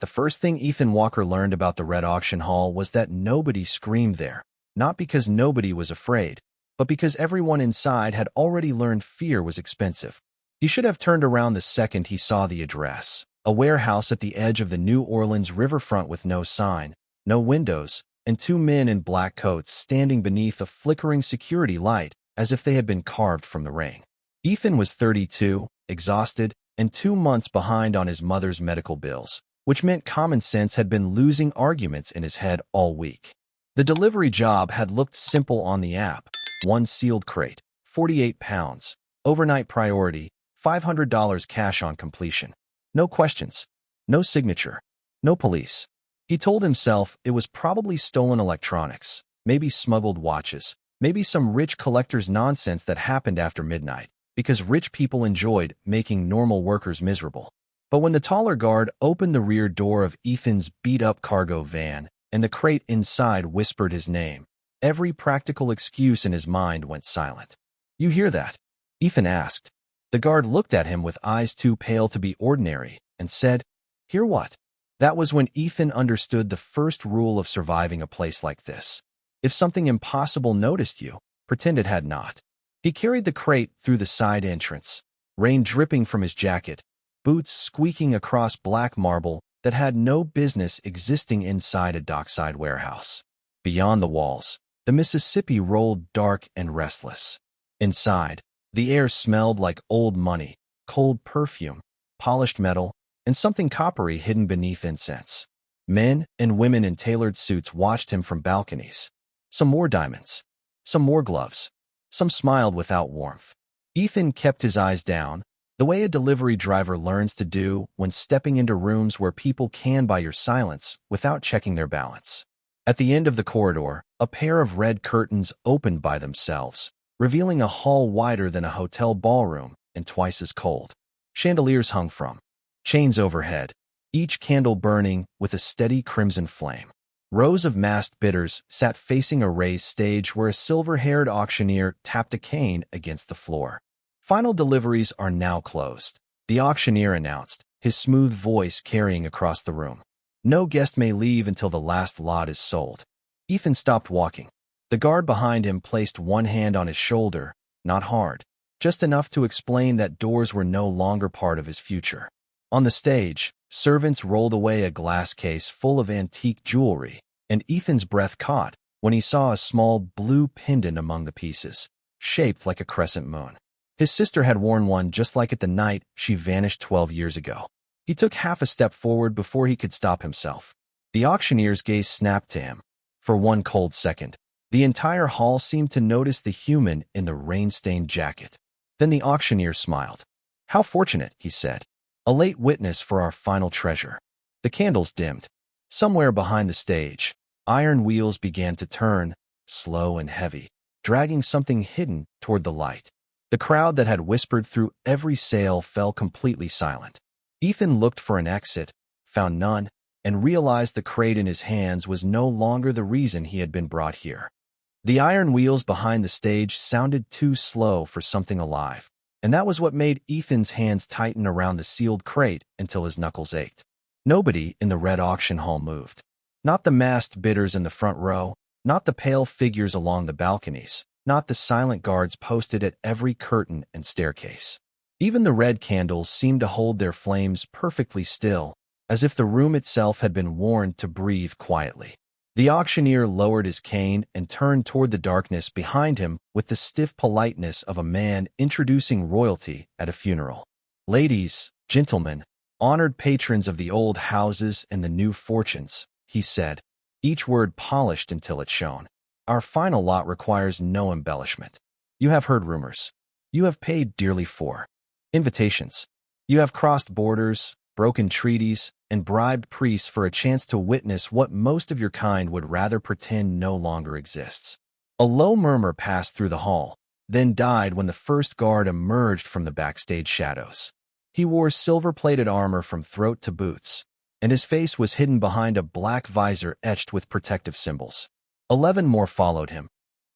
The first thing Ethan Walker learned about the Red Auction Hall was that nobody screamed there, not because nobody was afraid, but because everyone inside had already learned fear was expensive. He should have turned around the second he saw the address, a warehouse at the edge of the New Orleans riverfront with no sign, no windows, and two men in black coats standing beneath a flickering security light as if they had been carved from the rain. Ethan was 32, exhausted, and 2 months behind on his mother's medical bills, which meant common sense had been losing arguments in his head all week. The delivery job had looked simple on the app. One sealed crate, 48 pounds, overnight priority, $500 cash on completion. No questions, no signature, no police. He told himself it was probably stolen electronics, maybe smuggled watches, maybe some rich collector's nonsense that happened after midnight, because rich people enjoyed making normal workers miserable. But when the taller guard opened the rear door of Ethan's beat-up cargo van and the crate inside whispered his name, every practical excuse in his mind went silent. "You hear that?" Ethan asked. The guard looked at him with eyes too pale to be ordinary and said, "Hear what?" That was when Ethan understood the first rule of surviving a place like this. If something impossible noticed you, pretend it had not. He carried the crate through the side entrance, rain dripping from his jacket, boots squeaking across black marble that had no business existing inside a dockside warehouse. Beyond the walls, the Mississippi rolled dark and restless. Inside, the air smelled like old money, cold perfume, polished metal, and something coppery hidden beneath incense. Men and women in tailored suits watched him from balconies. Some wore diamonds, some wore gloves, some smiled without warmth. Ethan kept his eyes down, the way a delivery driver learns to do when stepping into rooms where people can buy your silence without checking their balance. At the end of the corridor, a pair of red curtains opened by themselves, revealing a hall wider than a hotel ballroom and twice as cold. Chandeliers hung from chains overhead, each candle burning with a steady crimson flame. Rows of masked bidders sat facing a raised stage where a silver-haired auctioneer tapped a cane against the floor. "Final deliveries are now closed," the auctioneer announced, his smooth voice carrying across the room. "No guest may leave until the last lot is sold." Ethan stopped walking. The guard behind him placed one hand on his shoulder, not hard, just enough to explain that doors were no longer part of his future. On the stage, servants rolled away a glass case full of antique jewelry, and Ethan's breath caught when he saw a small blue pendant among the pieces, shaped like a crescent moon. His sister had worn one just like it the night she vanished 12 years ago. He took half a step forward before he could stop himself. The auctioneer's gaze snapped to him. For one cold second, the entire hall seemed to notice the human in the rain-stained jacket. Then the auctioneer smiled. "How fortunate," he said. "A late witness for our final treasure." The candles dimmed. Somewhere behind the stage, iron wheels began to turn, slow and heavy, dragging something hidden toward the light. The crowd that had whispered through every sale fell completely silent. Ethan looked for an exit, found none, and realized the crate in his hands was no longer the reason he had been brought here. The iron wheels behind the stage sounded too slow for something alive, and that was what made Ethan's hands tighten around the sealed crate until his knuckles ached. Nobody in the Red Auction Hall moved. Not the masked bidders in the front row, not the pale figures along the balconies, not the silent guards posted at every curtain and staircase. Even the red candles seemed to hold their flames perfectly still, as if the room itself had been warned to breathe quietly. The auctioneer lowered his cane and turned toward the darkness behind him with the stiff politeness of a man introducing royalty at a funeral. "Ladies, gentlemen, honored patrons of the old houses and the new fortunes," he said, each word polished until it shone. "Our final lot requires no embellishment. You have heard rumors. You have paid dearly for invitations. You have crossed borders, broken treaties, and bribed priests for a chance to witness what most of your kind would rather pretend no longer exists." A low murmur passed through the hall, then died when the first guard emerged from the backstage shadows. He wore silver-plated armor from throat to boots, and his face was hidden behind a black visor etched with protective symbols. 11 more followed him,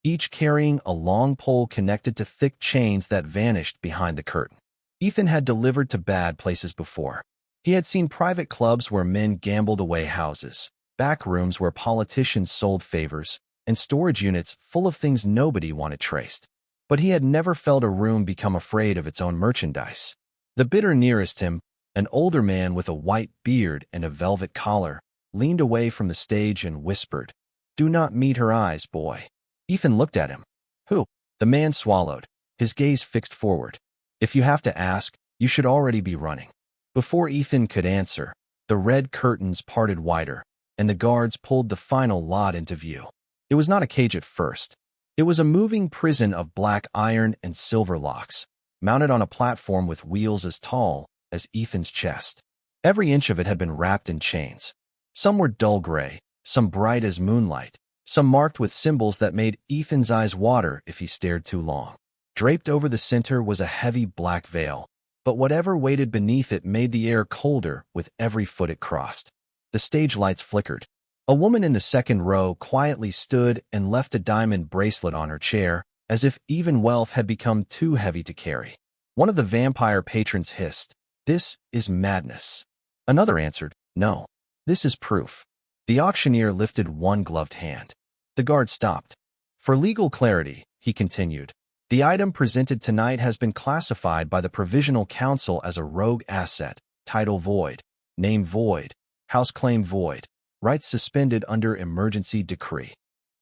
each carrying a long pole connected to thick chains that vanished behind the curtain. Ethan had delivered to bad places before. He had seen private clubs where men gambled away houses, back rooms where politicians sold favors, and storage units full of things nobody wanted traced. But he had never felt a room become afraid of its own merchandise. The bidder nearest him, an older man with a white beard and a velvet collar, leaned away from the stage and whispered, "Do not meet her eyes, boy." Ethan looked at him. "Who?" The man swallowed, his gaze fixed forward. "If you have to ask, you should already be running." Before Ethan could answer, the red curtains parted wider, and the guards pulled the final lot into view. It was not a cage at first. It was a moving prison of black iron and silver locks, mounted on a platform with wheels as tall as Ethan's chest. Every inch of it had been wrapped in chains. Some were dull gray, some bright as moonlight, some marked with symbols that made Ethan's eyes water if he stared too long. Draped over the center was a heavy black veil, but whatever waited beneath it made the air colder with every foot it crossed. The stage lights flickered. A woman in the second row quietly stood and left a diamond bracelet on her chair, as if even wealth had become too heavy to carry. One of the vampire patrons hissed, "This is madness." Another answered, "No, this is proof." The auctioneer lifted one gloved hand. The guard stopped. "For legal clarity," he continued, "the item presented tonight has been classified by the Provisional Council as a rogue asset, title void, name void, house claim void, rights suspended under emergency decree."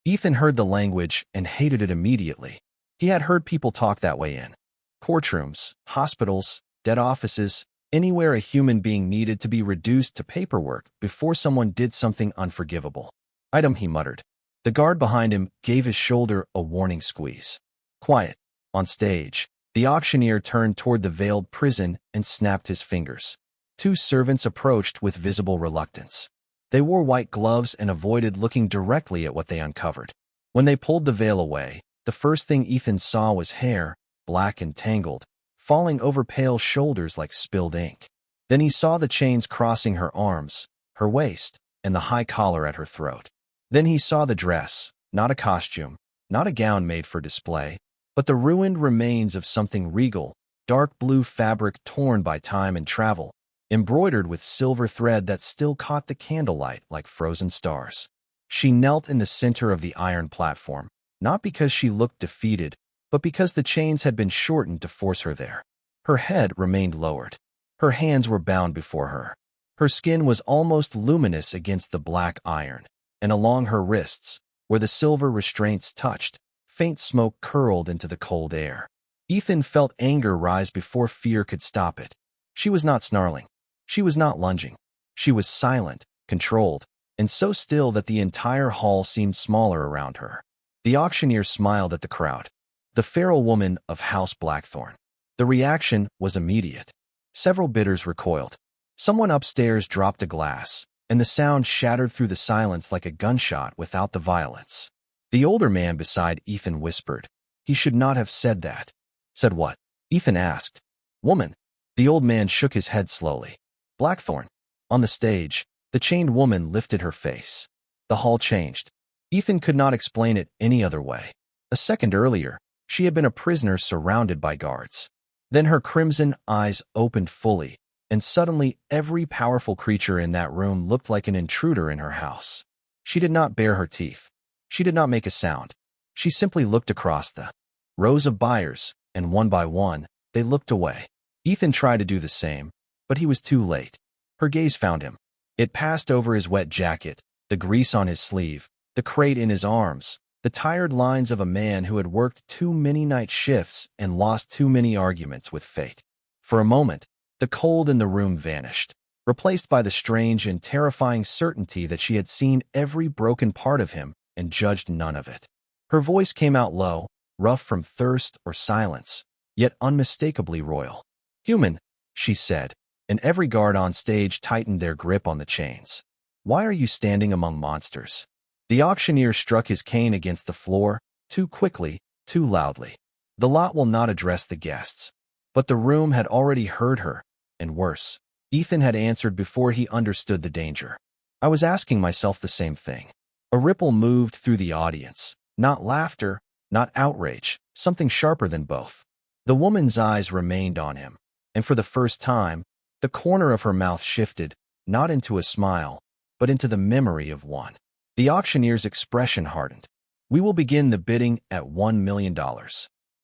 Ethan heard the language and hated it immediately. He had heard people talk that way in courtrooms, hospitals, dead offices, anywhere a human being needed to be reduced to paperwork before someone did something unforgivable. "Item," he muttered. The guard behind him gave his shoulder a warning squeeze. "Quiet." On stage, the auctioneer turned toward the veiled prison and snapped his fingers. Two servants approached with visible reluctance. They wore white gloves and avoided looking directly at what they uncovered. When they pulled the veil away, the first thing Ethan saw was hair, black and tangled, falling over pale shoulders like spilled ink. Then he saw the chains crossing her arms, her waist, and the high collar at her throat. Then he saw the dress, not a costume, not a gown made for display, but the ruined remains of something regal, dark blue fabric torn by time and travel, embroidered with silver thread that still caught the candlelight like frozen stars. She knelt in the center of the iron platform, not because she looked defeated, but because the chains had been shortened to force her there. Her head remained lowered. Her hands were bound before her. Her skin was almost luminous against the black iron, and along her wrists, where the silver restraints touched, faint smoke curled into the cold air. Ethan felt anger rise before fear could stop it. She was not snarling. She was not lunging. She was silent, controlled, and so still that the entire hall seemed smaller around her. The auctioneer smiled at the crowd. The feral woman of House Blackthorn. The reaction was immediate. Several bidders recoiled. Someone upstairs dropped a glass, and the sound shattered through the silence like a gunshot without the violence. The older man beside Ethan whispered, "He should not have said that." "Said what?" Ethan asked. "Woman." The old man shook his head slowly. "Blackthorn." On the stage, the chained woman lifted her face. The hall changed. Ethan could not explain it any other way. A second earlier, she had been a prisoner surrounded by guards. Then her crimson eyes opened fully, and suddenly every powerful creature in that room looked like an intruder in her house. She did not bare her teeth. She did not make a sound. She simply looked across the rows of buyers, and one by one, they looked away. Ethan tried to do the same, but he was too late. Her gaze found him. It passed over his wet jacket, the grease on his sleeve, the crate in his arms, the tired lines of a man who had worked too many night shifts and lost too many arguments with fate. For a moment, the cold in the room vanished, replaced by the strange and terrifying certainty that she had seen every broken part of him and judged none of it. Her voice came out low, rough from thirst or silence, yet unmistakably royal. "Human," she said, and every guard on stage tightened their grip on the chains. "Why are you standing among monsters?" The auctioneer struck his cane against the floor, too quickly, too loudly. The lot will not address the guests. But the room had already heard her, and worse. Ethan had answered before he understood the danger. "I was asking myself the same thing." A ripple moved through the audience. Not laughter, not outrage, something sharper than both. The woman's eyes remained on him, and for the first time, The corner of her mouth shifted, not into a smile, but into the memory of one. The auctioneer's expression hardened. "We will begin the bidding at $1 million.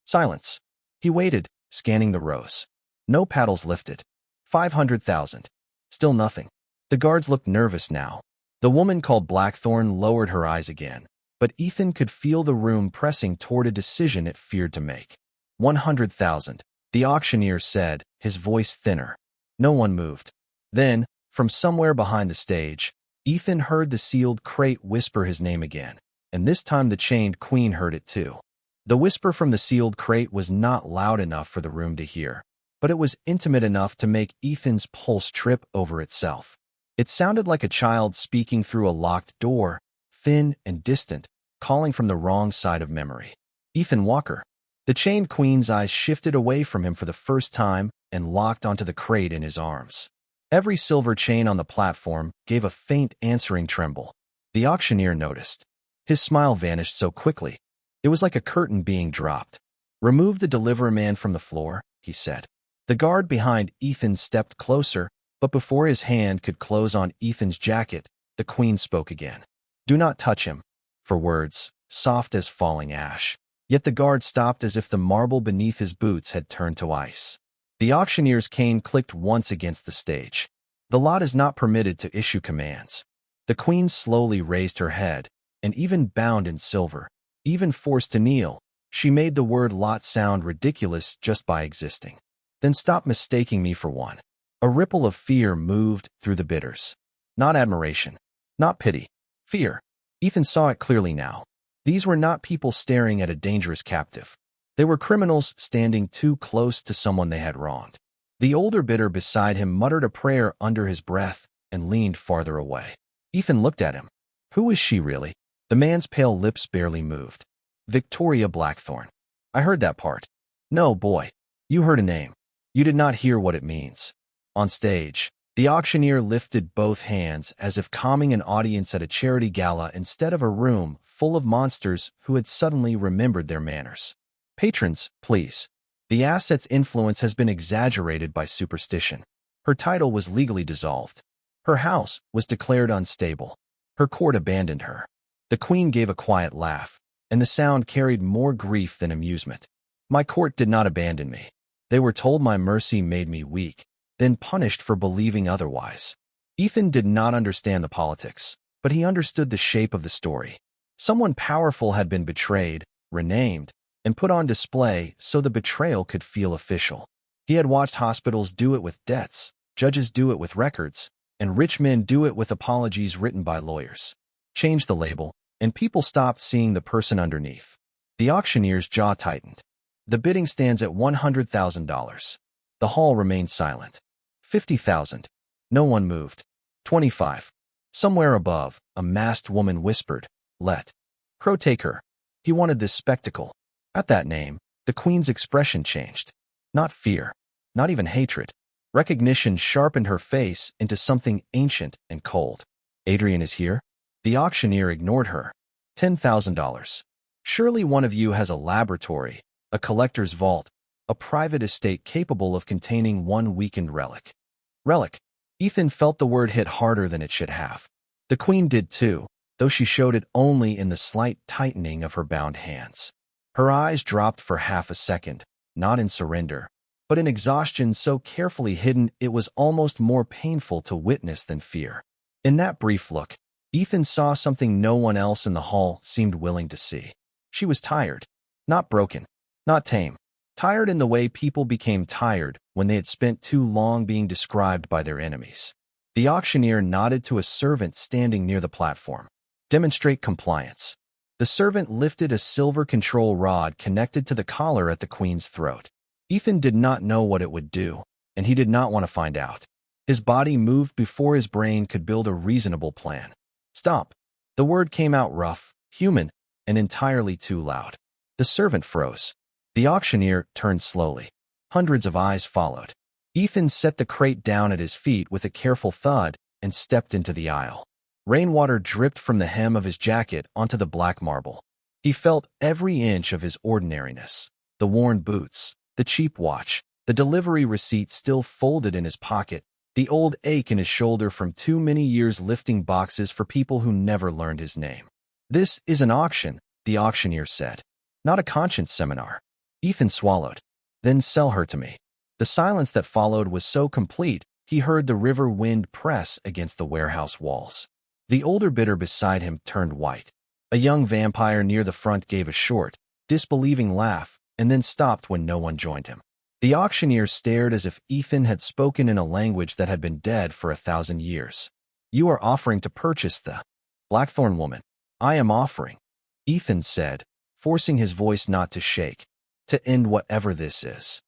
Silence. He waited, scanning the rows. No paddles lifted. 500,000. Still nothing. The guards looked nervous now. The woman called Blackthorn lowered her eyes again, but Ethan could feel the room pressing toward a decision it feared to make. 100,000, the auctioneer said, his voice thinner. No one moved. Then, from somewhere behind the stage, Ethan heard the sealed crate whisper his name again, and this time the chained queen heard it too. The whisper from the sealed crate was not loud enough for the room to hear, but it was intimate enough to make Ethan's pulse trip over itself. It sounded like a child speaking through a locked door, thin and distant, calling from the wrong side of memory. Ethan Walker. The chained queen's eyes shifted away from him for the first time and locked onto the crate in his arms. Every silver chain on the platform gave a faint answering tremble. The auctioneer noticed. His smile vanished so quickly. It was like a curtain being dropped. "Remove the deliveryman from the floor," he said. The guard behind Ethan stepped closer, but before his hand could close on Ethan's jacket, the queen spoke again. "Do not touch him." For words, soft as falling ash. Yet the guard stopped as if the marble beneath his boots had turned to ice. The auctioneer's cane clicked once against the stage. "The lot is not permitted to issue commands." The queen slowly raised her head, and even bound in silver, even forced to kneel, she made the word lot sound ridiculous just by existing. "Then stop mistaking me for one." A ripple of fear moved through the bidders. Not admiration, not pity, fear. Ethan saw it clearly now. These were not people staring at a dangerous captive. They were criminals standing too close to someone they had wronged. The older bidder beside him muttered a prayer under his breath and leaned farther away. Ethan looked at him. Who was she really? The man's pale lips barely moved. "Victoria Blackthorn." "I heard that part." "No, boy. You heard a name. You did not hear what it means." On stage, the auctioneer lifted both hands as if calming an audience at a charity gala instead of a room full of monsters who had suddenly remembered their manners. "Patrons, please. The asset's influence has been exaggerated by superstition. Her title was legally dissolved. Her house was declared unstable. Her court abandoned her." The queen gave a quiet laugh, and the sound carried more grief than amusement. "My court did not abandon me. They were told my mercy made me weak, then punished for believing otherwise." Ethan did not understand the politics, but he understood the shape of the story. Someone powerful had been betrayed, renamed, and put on display so the betrayal could feel official. He had watched hospitals do it with debts, judges do it with records, and rich men do it with apologies written by lawyers. Change the label, and people stopped seeing the person underneath. The auctioneer's jaw tightened. "The bidding stands at $100,000. The hall remained silent. 50,000. No one moved. 25. Somewhere above, a masked woman whispered, "Let Crow take her." He wanted this spectacle. At that name, the queen's expression changed. Not fear, not even hatred. Recognition sharpened her face into something ancient and cold. "Adrian is here?" The auctioneer ignored her. $10,000. "Surely one of you has a laboratory, a collector's vault, a private estate capable of containing one weakened relic." Relic. Ethan felt the word hit harder than it should have. The queen did too, though she showed it only in the slight tightening of her bound hands. Her eyes dropped for half a second, not in surrender, but in exhaustion so carefully hidden it was almost more painful to witness than fear. In that brief look, Ethan saw something no one else in the hall seemed willing to see. She was tired. Not broken. Not tame. Tired in the way people became tired when they had spent too long being described by their enemies. The auctioneer nodded to a servant standing near the platform. "Demonstrate compliance." The servant lifted a silver control rod connected to the collar at the queen's throat. Ethan did not know what it would do, and he did not want to find out. His body moved before his brain could build a reasonable plan. "Stop." The word came out rough, human, and entirely too loud. The servant froze. The auctioneer turned slowly. Hundreds of eyes followed. Ethan set the crate down at his feet with a careful thud and stepped into the aisle. Rainwater dripped from the hem of his jacket onto the black marble. He felt every inch of his ordinariness. The worn boots, the cheap watch, the delivery receipt still folded in his pocket, the old ache in his shoulder from too many years lifting boxes for people who never learned his name. "This is an auction," the auctioneer said. "Not a conscience seminar." Ethan swallowed. "Then sell her to me." The silence that followed was so complete, he heard the river wind press against the warehouse walls. The older bidder beside him turned white. A young vampire near the front gave a short, disbelieving laugh, and then stopped when no one joined him. The auctioneer stared as if Ethan had spoken in a language that had been dead for 1,000 years. "You are offering to purchase the Blackthorn woman." "I am offering," Ethan said, forcing his voice not to shake, "to end whatever this is."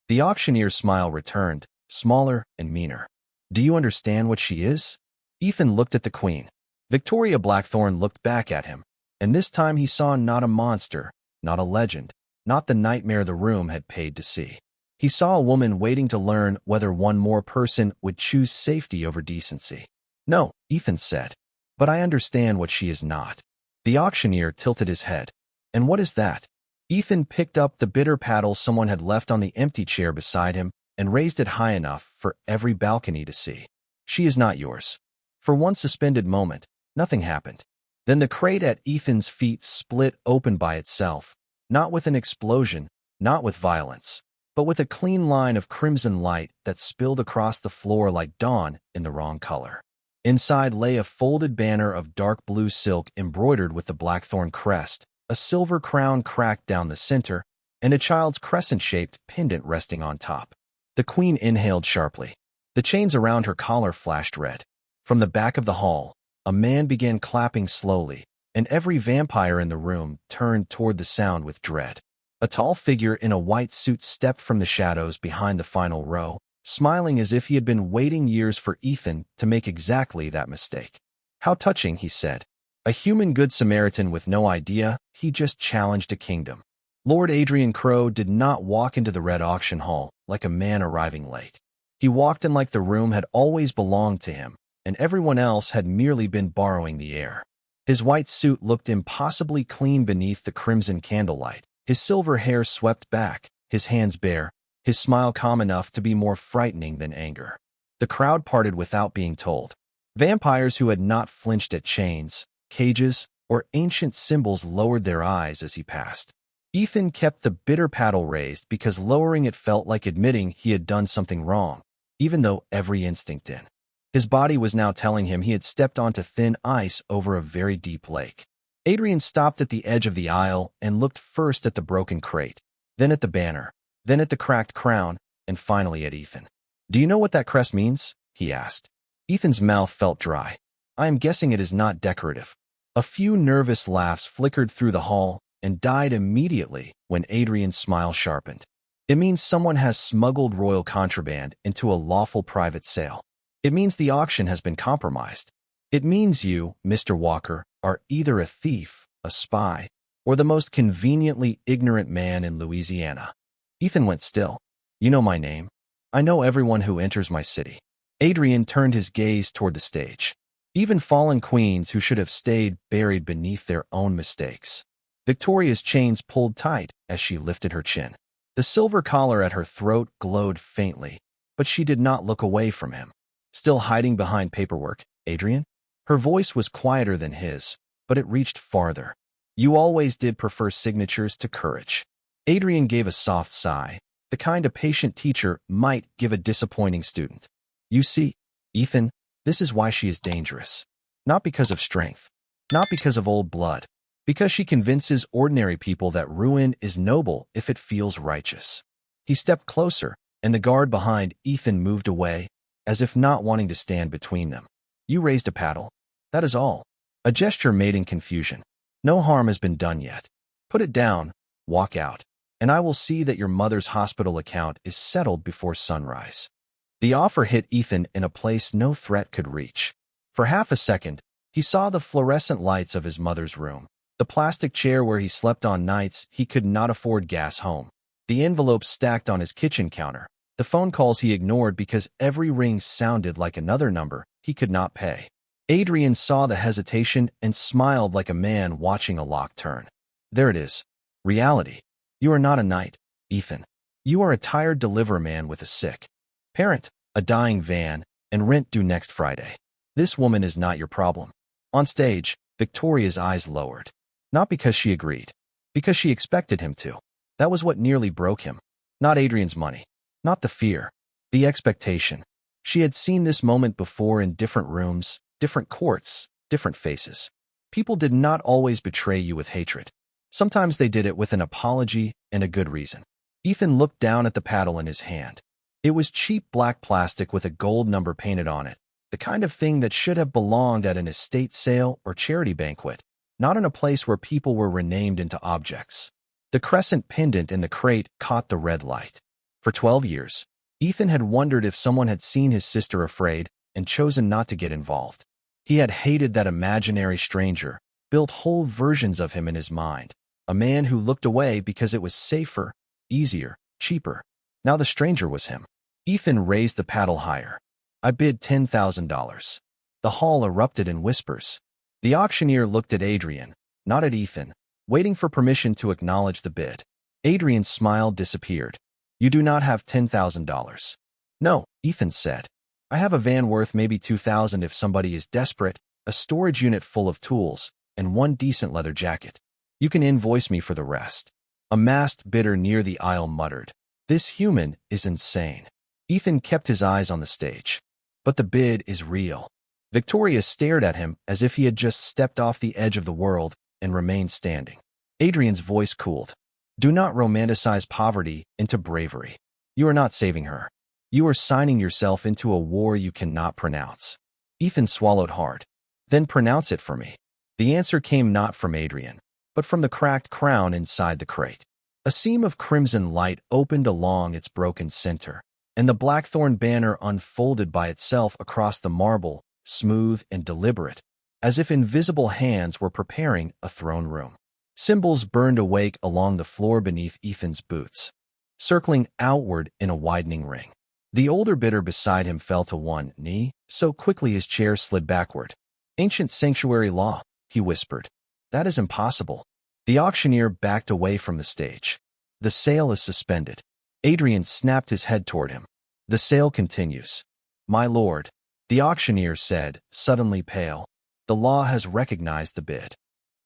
The auctioneer's smile returned, smaller and meaner. "Do you understand what she is?" Ethan looked at the queen. Victoria Blackthorn looked back at him, and this time he saw not a monster, not a legend, not the nightmare the room had paid to see. He saw a woman waiting to learn whether one more person would choose safety over decency. "No," Ethan said, "but I understand what she is not." The auctioneer tilted his head. "And what is that?" Ethan picked up the bitter paddle someone had left on the empty chair beside him and raised it high enough for every balcony to see. "She is not yours." For one suspended moment, nothing happened. Then the crate at Ethan's feet split open by itself, not with an explosion, not with violence, but with a clean line of crimson light that spilled across the floor like dawn in the wrong color. Inside lay a folded banner of dark blue silk embroidered with the Blackthorn crest, a silver crown cracked down the center, and a child's crescent-shaped pendant resting on top. The queen inhaled sharply. The chains around her collar flashed red. From the back of the hall, a man began clapping slowly, and every vampire in the room turned toward the sound with dread. A tall figure in a white suit stepped from the shadows behind the final row, smiling as if he had been waiting years for Ethan to make exactly that mistake. "How touching," he said. A human good Samaritan with no idea he just challenged a kingdom. Lord Adrian Crow did not walk into the red auction hall like a man arriving late. He walked in like the room had always belonged to him, and everyone else had merely been borrowing the air. His white suit looked impossibly clean beneath the crimson candlelight, his silver hair swept back, his hands bare, his smile calm enough to be more frightening than anger. The crowd parted without being told. Vampires who had not flinched at chains, cages, or ancient symbols lowered their eyes as he passed. Ethan kept the bitter paddle raised because lowering it felt like admitting he had done something wrong, even though every instinct in his body was now telling him he had stepped onto thin ice over a very deep lake. Adrian stopped at the edge of the aisle and looked first at the broken crate, then at the banner, then at the cracked crown, and finally at Ethan. "Do you know what that crest means?" he asked. Ethan's mouth felt dry. "I am guessing it is not decorative." A few nervous laughs flickered through the hall and died immediately when Adrian's smile sharpened. "It means someone has smuggled royal contraband into a lawful private sale. It means the auction has been compromised. It means you, Mr. Walker, are either a thief, a spy, or the most conveniently ignorant man in Louisiana." Ethan went still. "You know my name. I know everyone who enters my city." Adrian turned his gaze toward the stage. Even fallen queens who should have stayed buried beneath their own mistakes. Victoria's chains pulled tight as she lifted her chin. The silver collar at her throat glowed faintly, but she did not look away from him. "Still hiding behind paperwork, Adrian?" Her voice was quieter than his, but it reached farther. "You always did prefer signatures to courage." Adrian gave a soft sigh, the kind a patient teacher might give a disappointing student. "You see, Ethan, this is why she is dangerous. Not because of strength, not because of old blood, because she convinces ordinary people that ruin is noble if it feels righteous." He stepped closer, and the guard behind Ethan moved away, as if not wanting to stand between them. "You raised a paddle. That is all." A gesture made in confusion. "No harm has been done yet. Put it down, walk out, and I will see that your mother's hospital account is settled before sunrise." The offer hit Ethan in a place no threat could reach. For half a second, he saw the fluorescent lights of his mother's room, the plastic chair where he slept on nights he could not afford gas home, the envelopes stacked on his kitchen counter, the phone calls he ignored because every ring sounded like another number he could not pay. Adrian saw the hesitation and smiled like a man watching a lock turn. "There it is. Reality. You are not a knight, Ethan. You are a tired deliveryman with a sick parent, a dying van, and rent due next Friday. This woman is not your problem. On stage, Victoria's eyes lowered. Not because she agreed, because she expected him to. That was what nearly broke him. Not Adrian's money. Not the fear. The expectation. She had seen this moment before in different rooms, different courts, different faces. People did not always betray you with hatred. Sometimes they did it with an apology and a good reason. Ethan looked down at the paddle in his hand. It was cheap black plastic with a gold number painted on it, the kind of thing that should have belonged at an estate sale or charity banquet, not in a place where people were renamed into objects. The crescent pendant in the crate caught the red light. For 12 years, Ethan had wondered if someone had seen his sister afraid and chosen not to get involved. He had hated that imaginary stranger, built whole versions of him in his mind, a man who looked away because it was safer, easier, cheaper. Now the stranger was him. Ethan raised the paddle higher. I bid $10,000. The hall erupted in whispers. The auctioneer looked at Adrian, not at Ethan, waiting for permission to acknowledge the bid. Adrian's smile disappeared. You do not have $10,000. No, Ethan said. I have a van worth maybe $2,000 if somebody is desperate, a storage unit full of tools, and one decent leather jacket. You can invoice me for the rest. A masked bidder near the aisle muttered. This human is insane. Ethan kept his eyes on the stage. But the bid is real. Victoria stared at him as if he had just stepped off the edge of the world and remained standing. Adrian's voice cooled. Do not romanticize poverty into bravery. You are not saving her. You are signing yourself into a war you cannot pronounce. Ethan swallowed hard. Then pronounce it for me. The answer came not from Adrian, but from the cracked crown inside the crate. A seam of crimson light opened along its broken center, and the blackthorn banner unfolded by itself across the marble, smooth and deliberate, as if invisible hands were preparing a throne room. Symbols burned awake along the floor beneath Ethan's boots, circling outward in a widening ring. The older bidder beside him fell to one knee, so quickly his chair slid backward. Ancient sanctuary law, he whispered. That is impossible. The auctioneer backed away from the stage. The sale is suspended. Adrian snapped his head toward him. The sale continues. My lord, the auctioneer said, suddenly pale. The law has recognized the bid.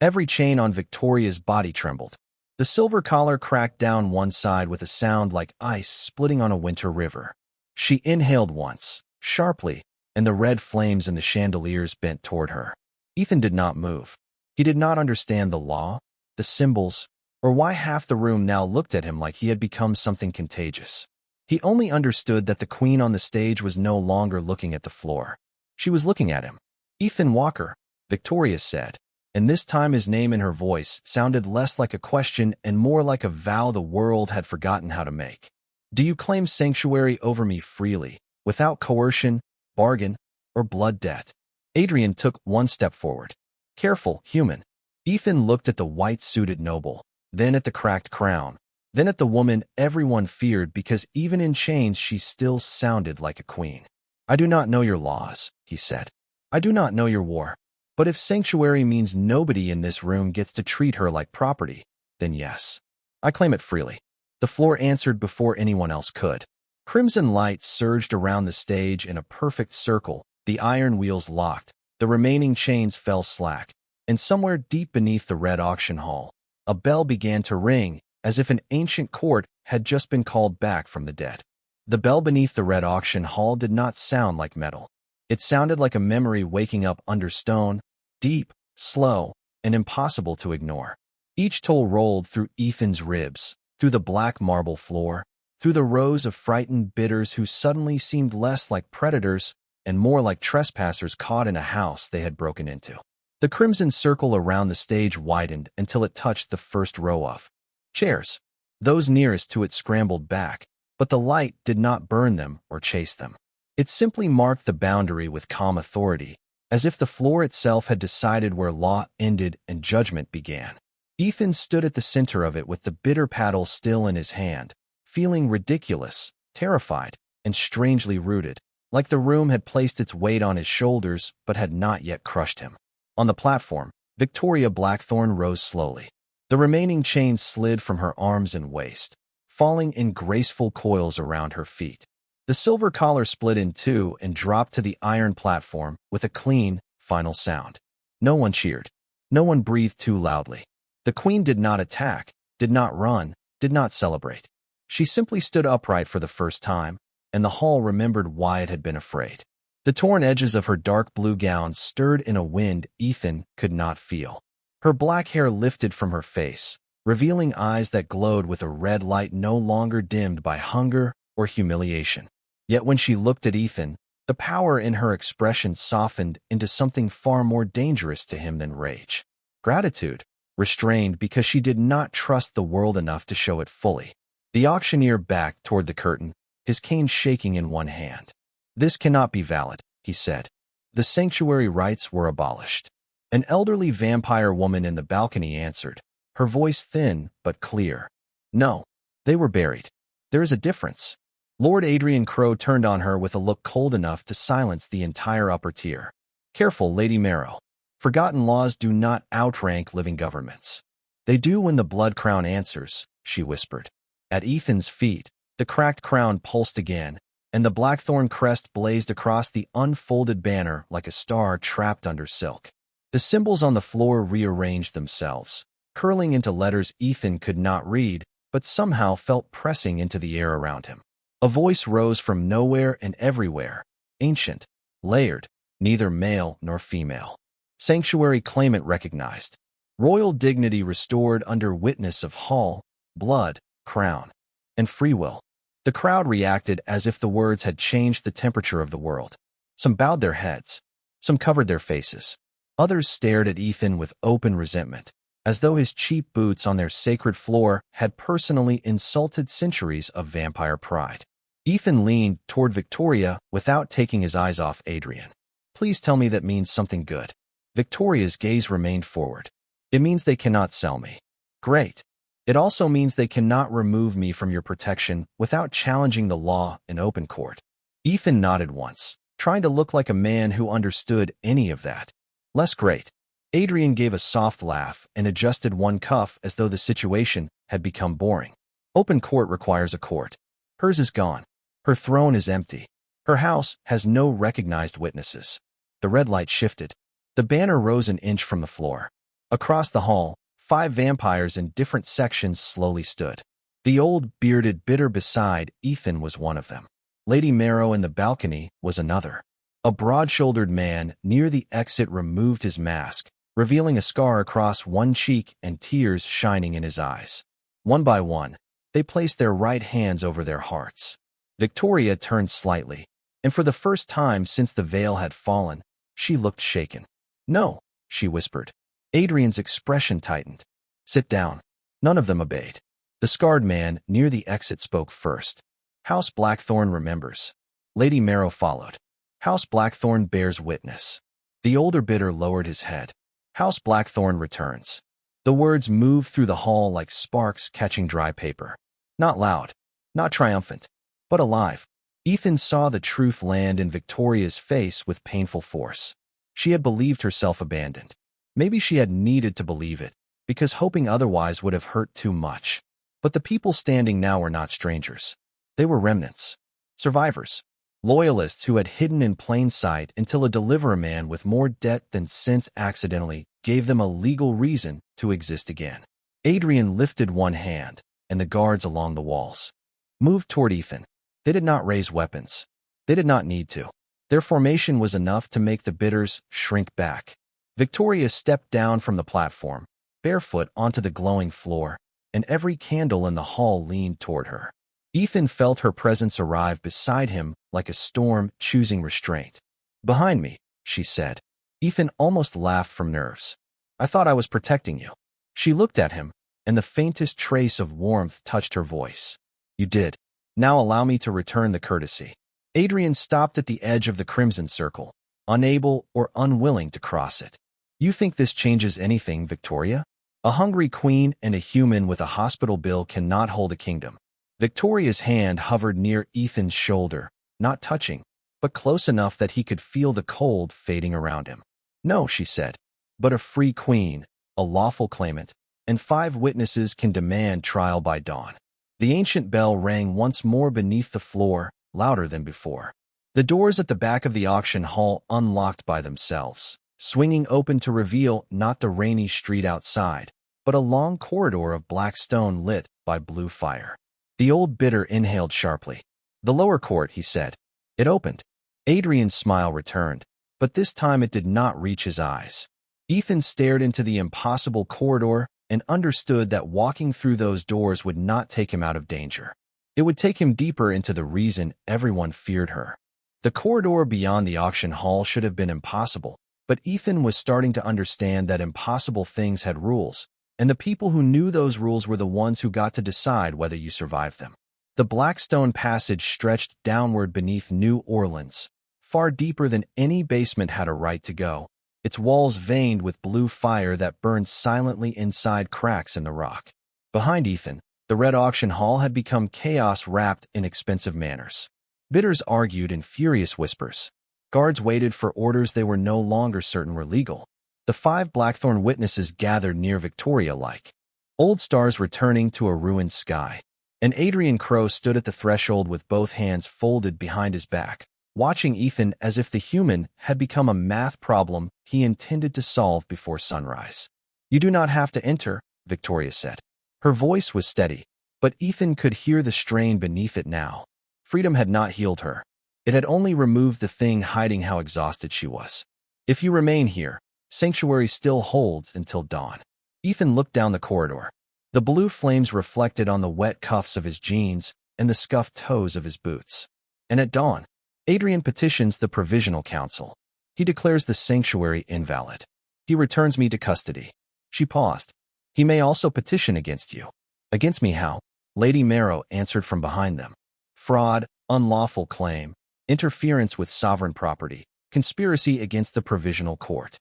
Every chain on Victoria's body trembled. The silver collar cracked down one side with a sound like ice splitting on a winter river. She inhaled once, sharply, and the red flames in the chandeliers bent toward her. Ethan did not move. He did not understand the law, the symbols, or why half the room now looked at him like he had become something contagious. He only understood that the queen on the stage was no longer looking at the floor. She was looking at him. Ethan Walker, Victoria said, and this time his name in her voice sounded less like a question and more like a vow the world had forgotten how to make. Do you claim sanctuary over me freely, without coercion, bargain, or blood debt? Adrian took one step forward. Careful, human. Ethan looked at the white-suited noble, then at the cracked crown, then at the woman everyone feared because even in chains she still sounded like a queen. I do not know your laws, he said. I do not know your war. But if sanctuary means nobody in this room gets to treat her like property, then yes. I claim it freely. The floor answered before anyone else could. Crimson light surged around the stage in a perfect circle, the iron wheels locked, the remaining chains fell slack, and somewhere deep beneath the red auction hall, a bell began to ring as if an ancient court had just been called back from the dead. The bell beneath the red auction hall did not sound like metal. It sounded like a memory waking up under stone, deep, slow, and impossible to ignore. Each toll rolled through Ethan's ribs, through the black marble floor, through the rows of frightened bidders who suddenly seemed less like predators and more like trespassers caught in a house they had broken into. The crimson circle around the stage widened until it touched the first row of chairs. Those nearest to it scrambled back, but the light did not burn them or chase them. It simply marked the boundary with calm authority, as if the floor itself had decided where law ended and judgment began. Ethan stood at the center of it with the bitter paddle still in his hand, feeling ridiculous, terrified, and strangely rooted, like the room had placed its weight on his shoulders but had not yet crushed him. On the platform, Victoria Blackthorn rose slowly. The remaining chains slid from her arms and waist, falling in graceful coils around her feet. The silver collar split in two and dropped to the iron platform with a clean, final sound. No one cheered. No one breathed too loudly. The queen did not attack, did not run, did not celebrate. She simply stood upright for the first time, and the hall remembered why it had been afraid. The torn edges of her dark blue gown stirred in a wind Ethan could not feel. Her black hair lifted from her face, revealing eyes that glowed with a red light no longer dimmed by hunger or humiliation. Yet when she looked at Ethan, the power in her expression softened into something far more dangerous to him than rage. Gratitude, restrained because she did not trust the world enough to show it fully. The auctioneer backed toward the curtain, his cane shaking in one hand. "This cannot be valid," he said. The sanctuary rites were abolished. An elderly vampire woman in the balcony answered, her voice thin but clear. "No, they were buried. There is a difference." Lord Adrian Crowe turned on her with a look cold enough to silence the entire upper tier. "Careful, Lady Marrow. Forgotten laws do not outrank living governments." "They do when the blood crown answers," she whispered. At Ethan's feet, the cracked crown pulsed again, and the blackthorn crest blazed across the unfolded banner like a star trapped under silk. The symbols on the floor rearranged themselves, curling into letters Ethan could not read, but somehow felt pressing into the air around him. A voice rose from nowhere and everywhere, ancient, layered, neither male nor female. Sanctuary claimant recognized. Royal dignity restored under witness of hall, blood, crown, and free will. The crowd reacted as if the words had changed the temperature of the world. Some bowed their heads. Some covered their faces. Others stared at Ethan with open resentment, as though his cheap boots on their sacred floor had personally insulted centuries of vampire pride. Ethan leaned toward Victoria without taking his eyes off Adrian. "Please tell me that means something good." Victoria's gaze remained forward. "It means they cannot sell me." "Great. It also means they cannot remove me from your protection without challenging the law in open court." Ethan nodded once, trying to look like a man who understood any of that. "Less great." Adrian gave a soft laugh and adjusted one cuff as though the situation had become boring. "Open court requires a court. Hers is gone. Her throne is empty. Her house has no recognized witnesses." The red light shifted. The banner rose an inch from the floor. Across the hall, 5 vampires in different sections slowly stood. The old, bearded bitter beside Ethan was one of them. Lady Marrow in the balcony was another. A broad-shouldered man near the exit removed his mask, revealing a scar across one cheek and tears shining in his eyes. One by one, they placed their right hands over their hearts. Victoria turned slightly, and for the first time since the veil had fallen, she looked shaken. "No," she whispered. Adrian's expression tightened. "Sit down." None of them obeyed. The scarred man near the exit spoke first. "House Blackthorn remembers." Lady Marrow followed. "House Blackthorn bears witness." The older bidder lowered his head. "House Blackthorn returns." The words moved through the hall like sparks catching dry paper. Not loud, not triumphant, but alive. Ethan saw the truth land in Victoria's face with painful force. She had believed herself abandoned. Maybe she had needed to believe it, because hoping otherwise would have hurt too much. But the people standing now were not strangers. They were remnants. Survivors. Loyalists who had hidden in plain sight until a deliveryman with more debt than sense accidentally gave them a legal reason to exist again. Adrian lifted one hand, and the guards along the walls moved toward Ethan. They did not raise weapons. They did not need to. Their formation was enough to make the bidders shrink back. Victoria stepped down from the platform, barefoot onto the glowing floor, and every candle in the hall leaned toward her. Ethan felt her presence arrive beside him like a storm choosing restraint. "Behind me," she said. Ethan almost laughed from nerves. "I thought I was protecting you." She looked at him, and the faintest trace of warmth touched her voice. "You did. Now allow me to return the courtesy." Adrian stopped at the edge of the crimson circle, unable or unwilling to cross it. "You think this changes anything, Victoria? A hungry queen and a human with a hospital bill cannot hold a kingdom." Victoria's hand hovered near Ethan's shoulder, not touching, but close enough that he could feel the cold fading around him. "No," she said, "but a free queen, a lawful claimant, and 5 witnesses can demand trial by dawn." The ancient bell rang once more beneath the floor, louder than before. The doors at the back of the auction hall unlocked by themselves, swinging open to reveal not the rainy street outside, but a long corridor of black stone lit by blue fire. The old bidder inhaled sharply. "The lower court," he said. It opened. Adrian's smile returned, but this time it did not reach his eyes. Ethan stared into the impossible corridor and understood that walking through those doors would not take him out of danger. It would take him deeper into the reason everyone feared her. The corridor beyond the auction hall should have been impossible, but Ethan was starting to understand that impossible things had rules, and the people who knew those rules were the ones who got to decide whether you survived them. The black stone passage stretched downward beneath New Orleans, far deeper than any basement had a right to go, its walls veined with blue fire that burned silently inside cracks in the rock. Behind Ethan, the red auction hall had become chaos wrapped in expensive manners. Bidders argued in furious whispers. Guards waited for orders they were no longer certain were legal. The 5 Blackthorn witnesses gathered near Victoria like old stars returning to a ruined sky. And Adrian Crow stood at the threshold with both hands folded behind his back, watching Ethan as if the human had become a math problem he intended to solve before sunrise. "You do not have to enter," Victoria said. Her voice was steady, but Ethan could hear the strain beneath it now. Freedom had not healed her. It had only removed the thing hiding how exhausted she was. "If you remain here, sanctuary still holds until dawn." Ethan looked down the corridor. The blue flames reflected on the wet cuffs of his jeans and the scuffed toes of his boots. "And at dawn, Adrian petitions the Provisional Council. He declares the sanctuary invalid. He returns me to custody." She paused. "He may also petition against you." "Against me how?" Lady Marrow answered from behind them. "Fraud, unlawful claim, interference with sovereign property, conspiracy against the Provisional Court."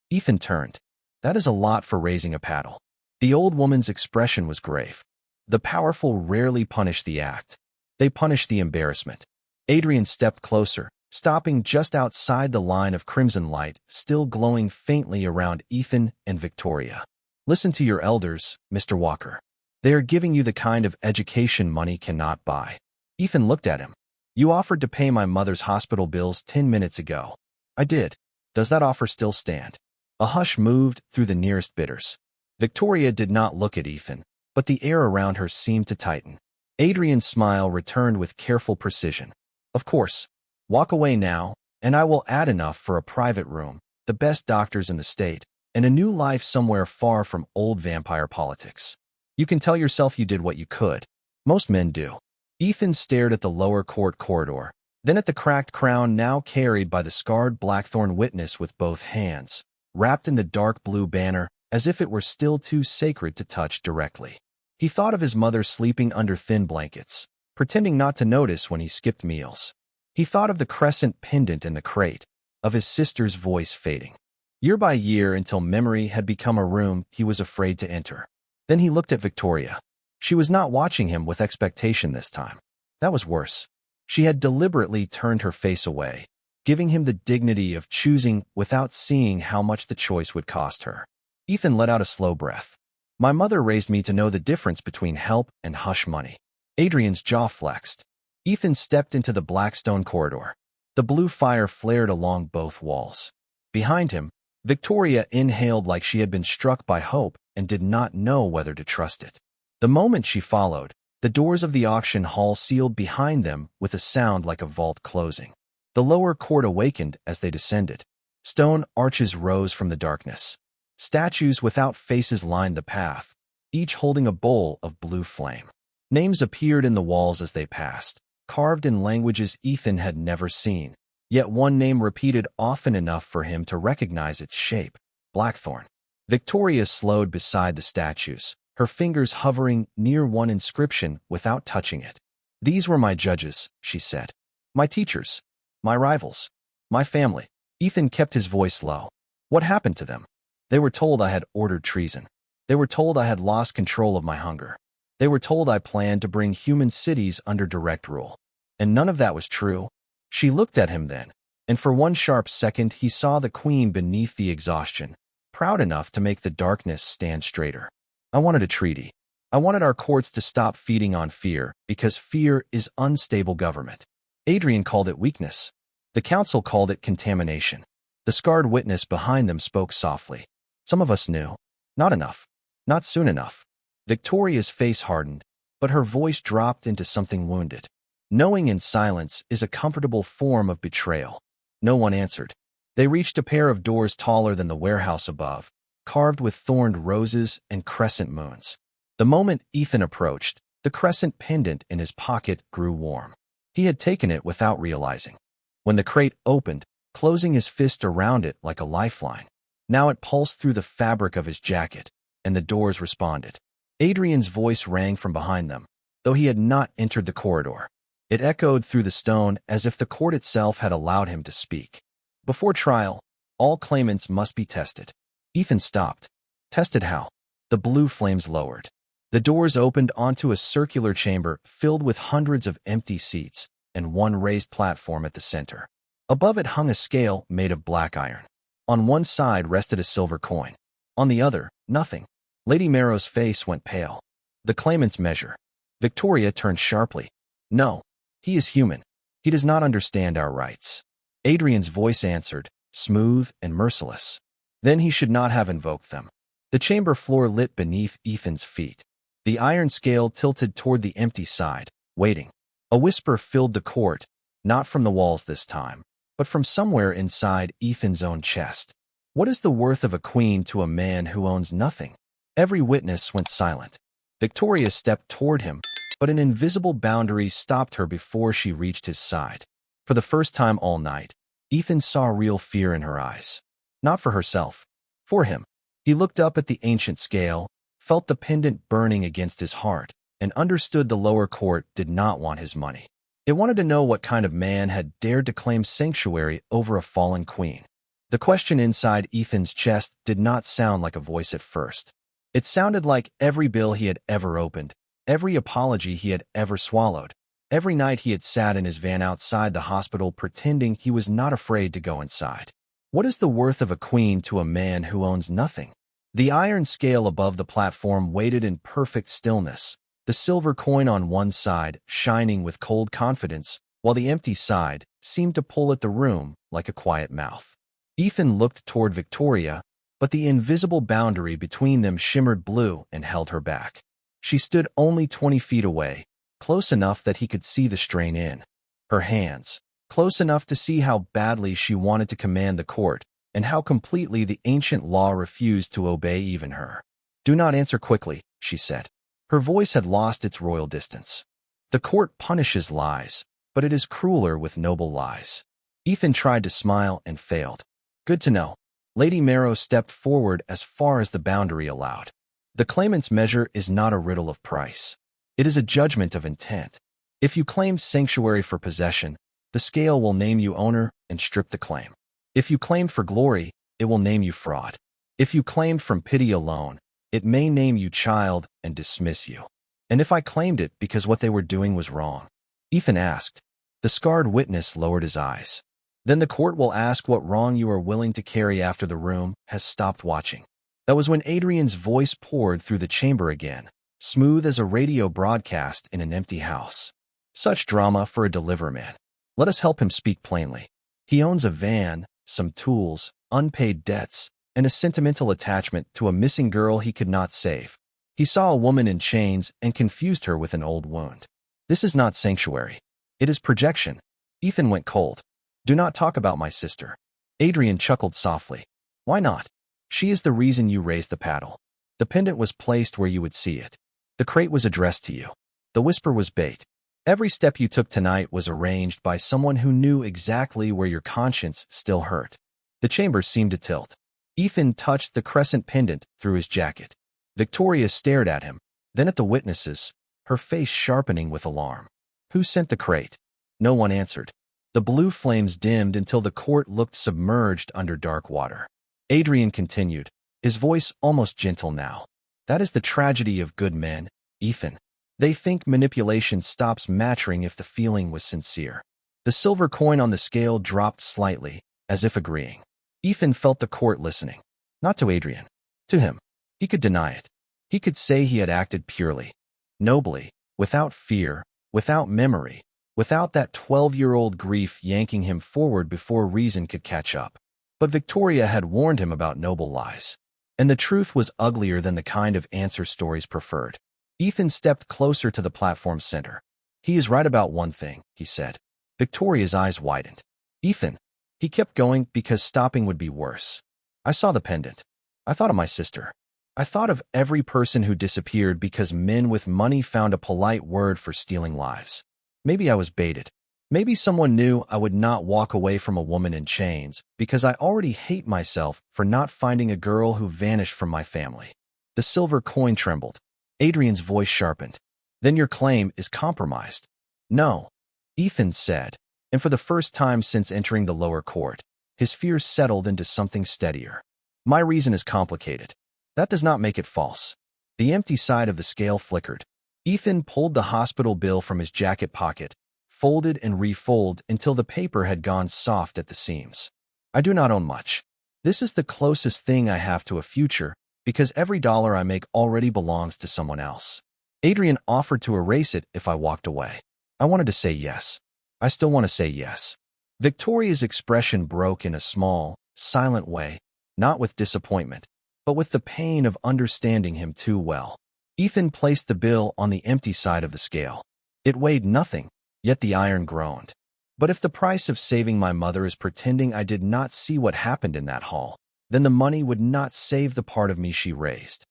Ethan turned. "That is a lot for raising a paddle." The old woman's expression was grave. "The powerful rarely punish the act. They punish the embarrassment." Adrian stepped closer, stopping just outside the line of crimson light still glowing faintly around Ethan and Victoria. "Listen to your elders, Mr. Walker. They are giving you the kind of education money cannot buy." Ethan looked at him. "You offered to pay my mother's hospital bills 10 minutes ago." "I did. Does that offer still stand?" A hush moved through the nearest bidders. Victoria did not look at Ethan, but the air around her seemed to tighten. Adrian's smile returned with careful precision. "Of course. Walk away now, and I will add enough for a private room, the best doctors in the state, and a new life somewhere far from old vampire politics. You can tell yourself you did what you could. Most men do." Ethan stared at the lower court corridor, then at the cracked crown now carried by the scarred Blackthorn witness with both hands, wrapped in the dark blue banner as if it were still too sacred to touch directly. He thought of his mother sleeping under thin blankets, pretending not to notice when he skipped meals. He thought of the crescent pendant in the crate, of his sister's voice fading. Year by year until memory had become a room he was afraid to enter. Then he looked at Victoria. She was not watching him with expectation this time. That was worse. She had deliberately turned her face away, giving him the dignity of choosing without seeing how much the choice would cost her. Ethan let out a slow breath. "My mother raised me to know the difference between help and hush money." Adrian's jaw flexed. Ethan stepped into the black stone corridor. The blue fire flared along both walls. Behind him, Victoria inhaled like she had been struck by hope and did not know whether to trust it. The moment she followed, the doors of the auction hall sealed behind them with a sound like a vault closing. The lower court awakened as they descended. Stone arches rose from the darkness. Statues without faces lined the path, each holding a bowl of blue flame. Names appeared in the walls as they passed, carved in languages Ethan had never seen, yet one name repeated often enough for him to recognize its shape: Blackthorn. Victoria slowed beside the statues, her fingers hovering near one inscription without touching it. "These were my judges," she said. "My teachers. My rivals. My family." Ethan kept his voice low. "What happened to them?" "They were told I had ordered treason. They were told I had lost control of my hunger. They were told I planned to bring human cities under direct rule. And none of that was true." She looked at him then, and for one sharp second he saw the queen beneath the exhaustion, proud enough to make the darkness stand straighter. "I wanted a treaty. I wanted our courts to stop feeding on fear, because fear is unstable government. Adrian called it weakness. The council called it contamination. The scarred witness behind them spoke softly. Some of us knew. Not enough. Not soon enough. Victoria's face hardened, but her voice dropped into something wounded. Knowing in silence is a comfortable form of betrayal. No one answered. They reached a pair of doors taller than the warehouse above, carved with thorned roses and crescent moons. The moment Ethan approached, the crescent pendant in his pocket grew warm. He had taken it without realizing. When the crate opened, closing his fist around it like a lifeline, now it pulsed through the fabric of his jacket, and the doors responded. Adrian's voice rang from behind them, though he had not entered the corridor. It echoed through the stone as if the court itself had allowed him to speak. Before trial, all claimants must be tested. Ethan stopped. Tested how? The blue flames lowered. The doors opened onto a circular chamber filled with hundreds of empty seats and one raised platform at the center. Above it hung a scale made of black iron. On one side rested a silver coin. On the other, nothing. Lady Marrow's face went pale. The claimant's measure. Victoria turned sharply. No, he is human. He does not understand our rights. Adrian's voice answered, smooth and merciless. Then he should not have invoked them. The chamber floor lit beneath Ethan's feet. The iron scale tilted toward the empty side, waiting. A whisper filled the court, not from the walls this time, but from somewhere inside Ethan's own chest. What is the worth of a queen to a man who owns nothing? Every witness went silent. Victoria stepped toward him, but an invisible boundary stopped her before she reached his side. For the first time all night, Ethan saw real fear in her eyes. Not for herself, for him. He looked up at the ancient scale, felt the pendant burning against his heart, and understood the lower court did not want his money. It wanted to know what kind of man had dared to claim sanctuary over a fallen queen. The question inside Ethan's chest did not sound like a voice at first. It sounded like every bill he had ever opened, every apology he had ever swallowed, every night he had sat in his van outside the hospital pretending he was not afraid to go inside. What is the worth of a queen to a man who owns nothing? The iron scale above the platform waited in perfect stillness, the silver coin on one side shining with cold confidence, while the empty side seemed to pull at the room like a quiet mouth. Ethan looked toward Victoria, but the invisible boundary between them shimmered blue and held her back. She stood only 20 feet away, close enough that he could see the strain in her hands, close enough to see how badly she wanted to command the court, and how completely the ancient law refused to obey even her. Do not answer quickly, she said. Her voice had lost its royal distance. The court punishes lies, but it is crueler with noble lies. Ethan tried to smile and failed. Good to know. Lady Marrow stepped forward as far as the boundary allowed. The claimant's measure is not a riddle of price. It is a judgment of intent. If you claimed sanctuary for possession, the scale will name you owner and strip the claim. If you claimed for glory, it will name you fraud. If you claimed from pity alone, it may name you child and dismiss you. And if I claimed it because what they were doing was wrong? Ethan asked. The scarred witness lowered his eyes. Then the court will ask what wrong you are willing to carry after the room has stopped watching. That was when Adrian's voice poured through the chamber again, smooth as a radio broadcast in an empty house. Such drama for a deliveryman. Let us help him speak plainly. He owns a van, some tools, unpaid debts, and a sentimental attachment to a missing girl he could not save. He saw a woman in chains and confused her with an old wound. This is not sanctuary. It is projection. Ethan went cold. Do not talk about my sister. Adrian chuckled softly. Why not? She is the reason you raised the paddle. The pendant was placed where you would see it. The crate was addressed to you. The whisper was bait. Every step you took tonight was arranged by someone who knew exactly where your conscience still hurt. The chamber seemed to tilt. Ethan touched the crescent pendant through his jacket. Victoria stared at him, then at the witnesses, her face sharpening with alarm. Who sent the crate? No one answered. The blue flames dimmed until the court looked submerged under dark water. Adrian continued, his voice almost gentle now. That is the tragedy of good men, Ethan. They think manipulation stops mattering if the feeling was sincere. The silver coin on the scale dropped slightly, as if agreeing. Ethan felt the court listening. Not to Adrian. To him. He could deny it. He could say he had acted purely, nobly, without fear, without memory, without that 12-year-old grief yanking him forward before reason could catch up. But Victoria had warned him about noble lies. And the truth was uglier than the kind of answer stories preferred. Ethan stepped closer to the platform's center. "He is right about one thing," he said. Victoria's eyes widened. "Ethan." He kept going because stopping would be worse. "I saw the pendant. I thought of my sister. I thought of every person who disappeared because men with money found a polite word for stealing lives. Maybe I was baited. Maybe someone knew I would not walk away from a woman in chains because I already hate myself for not finding a girl who vanished from my family." The silver coin trembled. Adrian's voice sharpened. "Then your claim is compromised." "No," Ethan said, and for the first time since entering the lower court, his fears settled into something steadier. "My reason is complicated. That does not make it false." The empty side of the scale flickered. Ethan pulled the hospital bill from his jacket pocket, folded and refolded until the paper had gone soft at the seams. "I do not own much. This is the closest thing I have to a future because every dollar I make already belongs to someone else." Adrian offered to erase it if I walked away. I wanted to say yes. I still want to say yes. Victoria's expression broke in a small, silent way, not with disappointment, but with the pain of understanding him too well. Ethan placed the bill on the empty side of the scale. It weighed nothing, yet the iron groaned. "But if the price of saving my mother is pretending I did not see what happened in that hall, then the money would not save the part of me she raised."